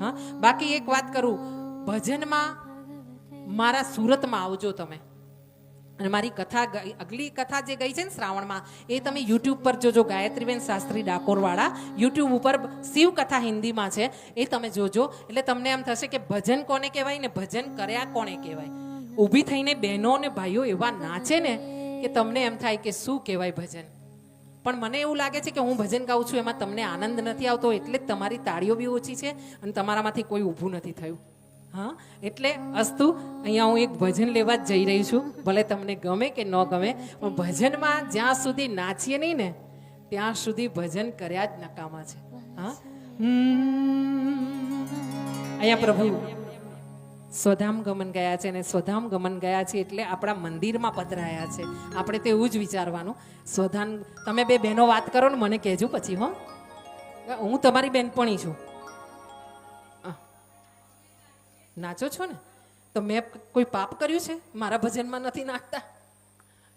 હા, બાકી એક વાત કરું, ભજનમાં મારા સુરતમાં આવજો તમે, અને મારી કથા અગલી કથા જે ગઈ છે ને શ્રાવણમાં, એ તમે યુટ્યુબ પર જોજો. ગાયત્રીબેન શાસ્ત્રી ડાકોરવાળા યુટ્યુબ ઉપર શિવ કથા હિન્દીમાં છે, એ તમે જોજો. એટલે તમને એમ થશે કે ભજન કોને કહેવાય ને ભજન કર્યા કોને કહેવાય. ઊભી થઈને બહેનો અને ભાઈઓ એવા નાચે ને કે તમને એમ થાય કે શું કહેવાય ભજન. પણ મને એવું લાગે છે કે હું ભજન ગાઉં છું એમાં તમને આનંદ નથી આવતો, એટલે જ તમારી તાળીઓ બી ઓછી છે અને તમારામાંથી કોઈ ઊભું નથી થયું. હા, એટલે અસ્તુ, અહીંયા હું એક ભજન લેવા જ જઈ રહી છું. ભલે તમને ગમે કે ન ગમે, પણ ભજનમાં જ્યાં સુધી નાચીએ નહીં ને ત્યાં સુધી ભજન કર્યા જ નકામા છે. હા, અહીંયા પ્રભુ સ્વધામ ગમન ગયા છે, અને સ્વધામ ગમન ગયા છે એટલે આપણા મંદિરમાં પધરાયા છે. આપણે તો એવું જ વિચારવાનું. સ્વધામ, તમે બે બહેનો વાત કરો ને મને કહેજો પછી. હો, હું તમારી બેનપણી છું. નાચો છો ને, તો મેં કોઈ પાપ કર્યું છે? મારા ભજનમાં નથી નાચતા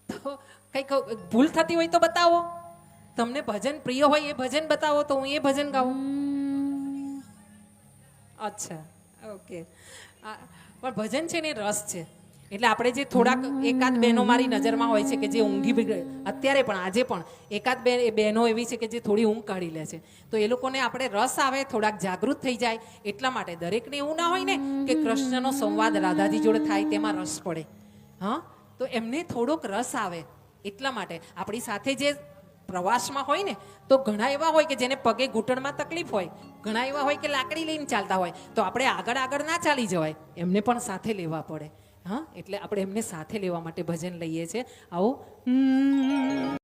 તો કંઈક ભૂલ થતી હોય તો બતાવો. તમને ભજન પ્રિય હોય એ ભજન બતાવો તો હું એ ભજન ગાઉં. અચ્છા, ઓકે. પણ ભજન છે ને રસ છે. એટલે આપણે જે થોડાક એકાદ બહેનો મારી નજરમાં હોય છે કે જે ઊંઘી, અત્યારે પણ આજે પણ એકાદ બે બહેનો એવી છે કે જે થોડી ઊંઘ કાઢી લે છે, તો એ લોકોને આપણે રસ આવે, થોડાક જાગૃત થઈ જાય એટલા માટે. દરેકને એવું ના હોય ને કે કૃષ્ણનો સંવાદ રાધાજી જોડે થાય તેમાં રસ પડે. હા, તો એમને થોડોક રસ આવે એટલા માટે. આપણી સાથે જે પ્રવાસમાં હોય ને, તો ઘણા એવા હોય કે જેને પગે ઘૂંટણમાં તકલીફ હોય, ઘણા એવા હોય કે લાકડી લઈને ચાલતા હોય, તો આપણે આગળ આગળ ના ચાલી જવાય, એમને પણ સાથે લેવા પડે. હા, એટલે આપણે એમને સાથે લેવા માટે ભજન લઈએ છીએ. આવું